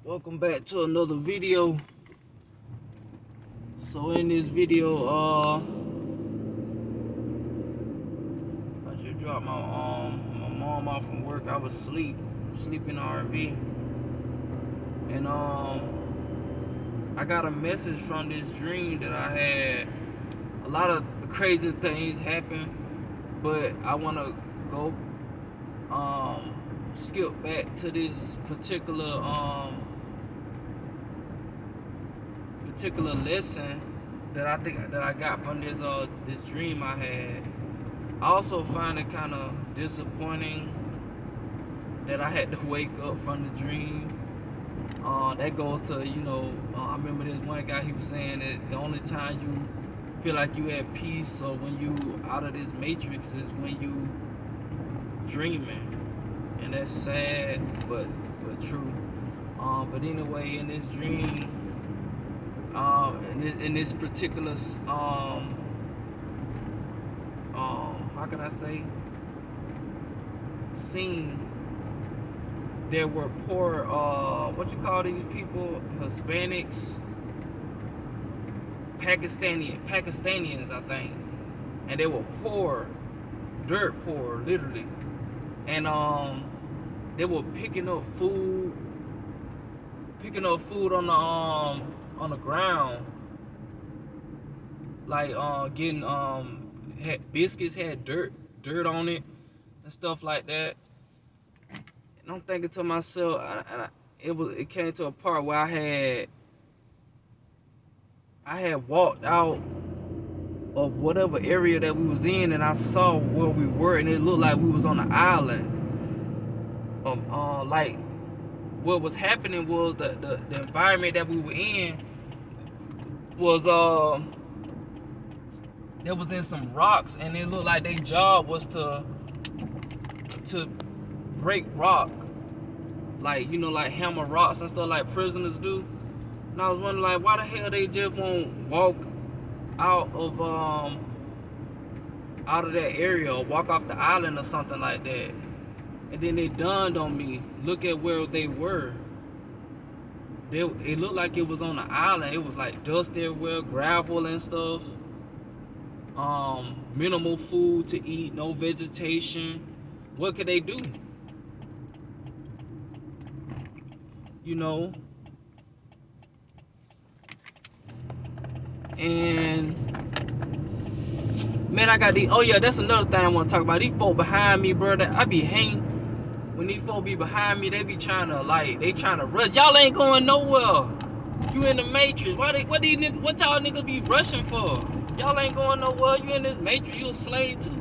Welcome back to another video. So in this video, I just dropped my mom off from work. I was sleeping in the RV, and I got a message from this dream that I had. A lot of crazy things happened, but I want to go skip back to this particular lesson that I think that I got from this dream I had. I also find it kind of disappointing that I had to wake up from the dream. That goes to, I remember this one guy, he was saying that the only time you feel like you at peace or when you out of this matrix is when you dreaming. And that's sad, but true. But anyway, in this dream, in this particular how can I say, scene, there were poor what you call these people, Hispanics, Pakistanians I think, and they were poor, dirt poor literally, and they were picking up food on the ground, like getting had biscuits, had dirt on it and stuff like that. And I'm thinking to myself, it came to a part where I had walked out of whatever area that we was in, and I saw where we were, and it looked like we was on an island. Like what was happening was the environment that we were in was there was in some rocks, and it looked like their job was to break rock, like like hammer rocks and stuff like prisoners do. And I was wondering, like, why the hell they just won't walk out of that area or walk off the island or something like that. And then it dawned on me, look at where they were. It looked like it was on an island. It was like dust everywhere, gravel and stuff. Minimal food to eat, no vegetation. What could they do? And man, I got these. Oh yeah, that's another thing I want to talk about. These folk behind me, bro. I be hating when these folk be behind me. They be trying to rush. Y'all ain't going nowhere. You in the matrix. What y'all niggas be rushing for? Y'all ain't going nowhere. You in this matrix. You a slave too.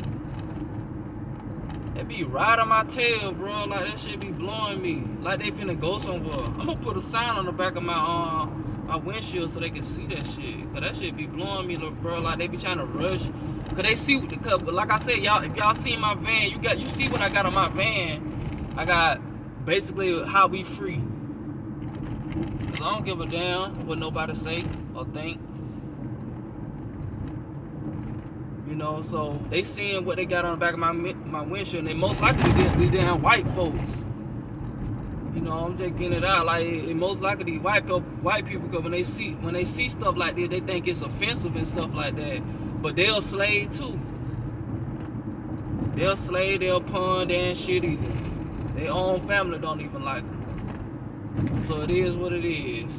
They be riding my tail, bro. Like that shit be blowing me. Like they finna go somewhere. I'm gonna put a sign on the back of my windshield so they can see that shit. Cause that shit be blowing me, bro. Like they be trying to rush. Cause they see what but like I said, y'all, if y'all see my van, you see what I got on my van. I got basically how we free. Cause I don't give a damn what nobody say or think. So they seeing what they got on the back of my windshield, and they most likely be damn white folks. I'm just getting it out. Like it most likely these white people, cause when they see stuff like this, they think it's offensive and stuff like that. But they'll slave too. They'll slave, they'll pawn, they ain't shit either. Their own family don't even like them. So it is what it is.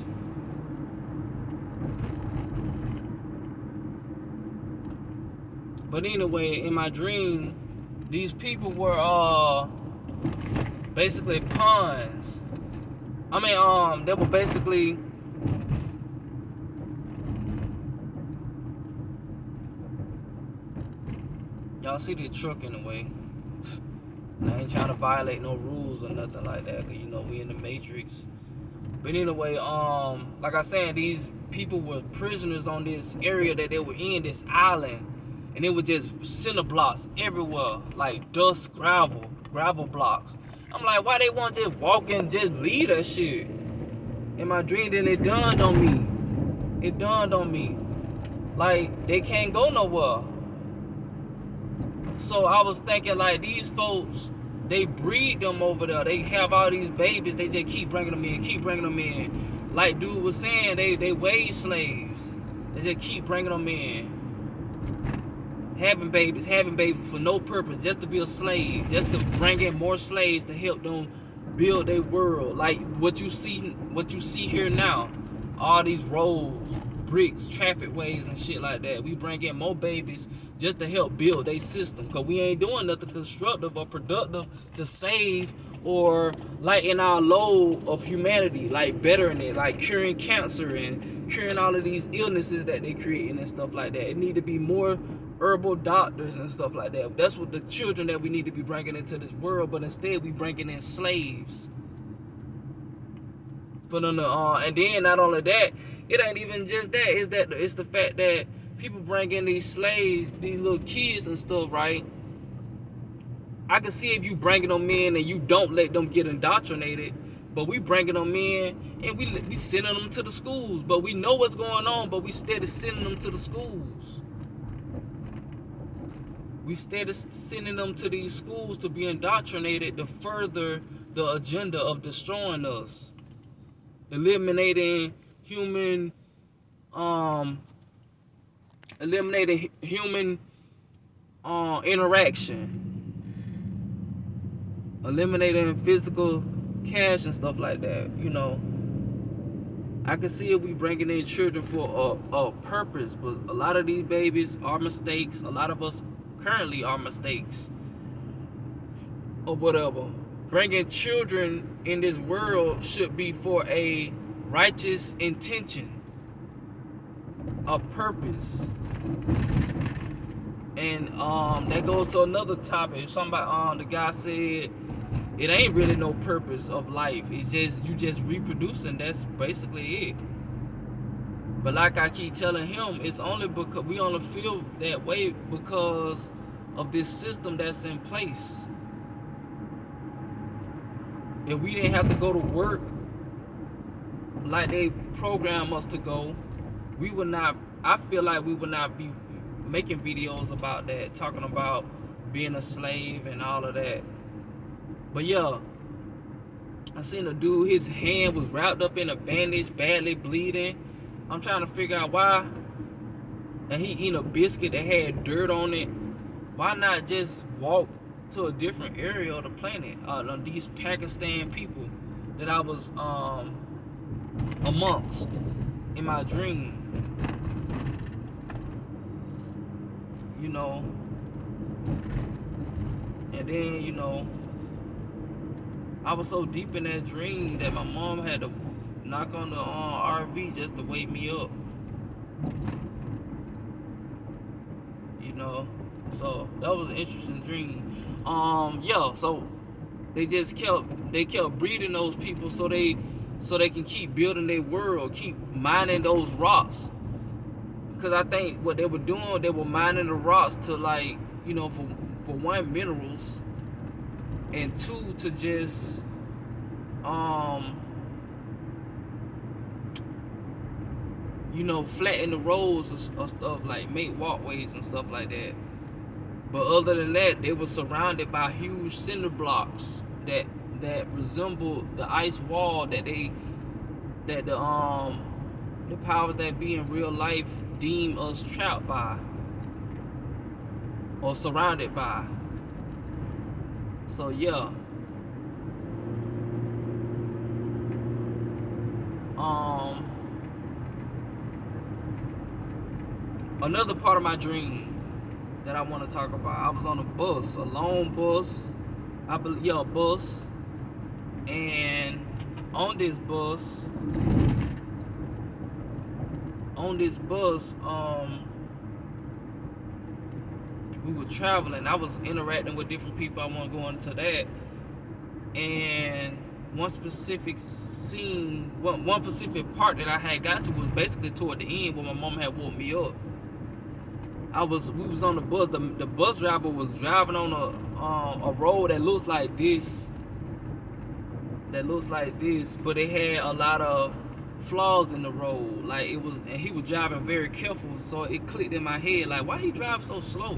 But anyway, in my dream, these people were basically pawns. I mean, they were basically y'all see the truck in the way. I ain't trying to violate no rules or nothing like that, cause we in the matrix. But anyway, like I said, these people were prisoners on this area that they were in, this island. And it was just cinder blocks everywhere, like dust, gravel blocks. I'm like, why they want to just walk and just leave that shit? In my dream, then it dawned on me. Like, they can't go nowhere. So I was thinking, like, these folks They breed them over there. They have all these babies. They just keep bringing them in, keep bringing them in. Like dude was saying, they wage slaves. They just keep bringing them in. Having babies for no purpose, just to be a slave, just to bring in more slaves to help them build their world. Like what you see here now, all these roads, bricks, traffic ways, and shit like that. We bring in more babies just to help build their system, cause we ain't doing nothing constructive or productive to save or lighten our load of humanity, like bettering it, like curing cancer and curing all of these illnesses that they creating and stuff like that. It need to be more herbal doctors and stuff like that. That's what the children that we need to be bringing into this world, but instead we bringing in slaves. But on the and then not only that, it ain't even just that. It's the fact that people bring in these slaves, these little kids and stuff, right? I can see if you bringing them in and you don't let them get indoctrinated, but we bringing them in and we sending them to the schools, but we know what's going on, but we steady sending them to the schools. We steady sending them to these schools to be indoctrinated to further the agenda of destroying us, eliminating human interaction, eliminating physical cash and stuff like that. You know, I can see if we bringing in children for a purpose, but a lot of these babies are mistakes. A lot of us currently are mistakes or whatever. Bringing children in this world should be for a righteous intention, a purpose. And that goes to another topic. Somebody the guy said it ain't really no purpose of life. It's just you just reproducing. That's basically it. But like I keep telling him, it's only because we only feel that way because of this system that's in place. If we didn't have to go to work like they program us to go, we would not, I feel like we would not be making videos about that, talking about being a slave and all of that. But yeah, I seen a dude, his hand was wrapped up in a bandage, badly bleeding. I'm trying to figure out why. And he eating a biscuit that had dirt on it. Why not just walk to a different area of the planet? These Pakistan people that I was amongst in my dream. You know. And then, you know, I was so deep in that dream that my mom had to knock on the RV just to wake me up. You know, so that was an interesting dream. Yeah, so they kept breeding those people so they can keep building their world, keep mining those rocks. Because I think what they were doing, they were mining the rocks to, like, you know, for one, minerals, and two, to just you know, flatten the roads or stuff, like make walkways and stuff like that. But other than that, they were surrounded by huge cinder blocks that resembled the ice wall that the powers that be in real life deem us trapped by or surrounded by. So yeah. Another part of my dream that I want to talk about, I was on a bus, a long bus, I believe, yeah, a bus, and on this bus, we were traveling. I was interacting with different people. I want to go into that. And one specific scene, one specific part that I had got to was basically toward the end when my mom had woke me up. We was on the bus. The bus driver was driving on a road that looks like this. But it had a lot of flaws in the road. Like it was, and he was driving very careful. So it clicked in my head, like, why he drive so slow?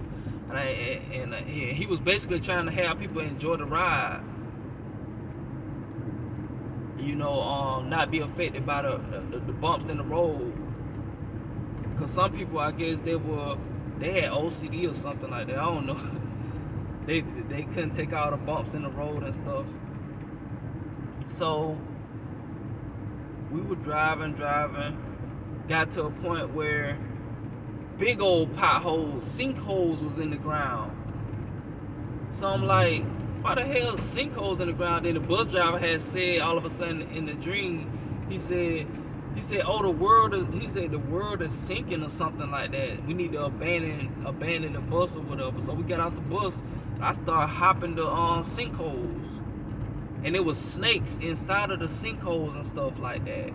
and he was basically trying to have people enjoy the ride. You know, not be affected by the bumps in the road. Cause some people, I guess they had OCD or something like that. I don't know. they couldn't take all the bumps in the road and stuff. So we were driving, got to a point where big old potholes, sinkholes was in the ground. So I'm like, why the hell sinkholes in the ground? Then the bus driver had said all of a sudden in the dream, he said, oh, the world is sinking or something like that. We need to abandon the bus or whatever. So we got out the bus. And I started hopping the sinkholes, and there was snakes inside of the sinkholes and stuff like that.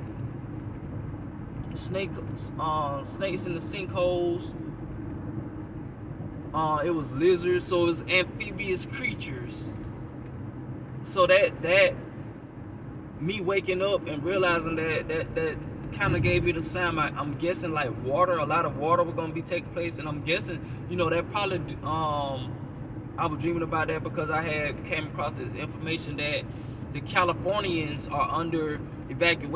Snakes in the sinkholes. It was lizards, so it was amphibious creatures. So that me waking up and realizing that kind of gave me the sign. I'm guessing like a lot of water was gonna be taking place, and I'm guessing, you know, that probably I was dreaming about that because I had came across this information that the Californians are under evacuation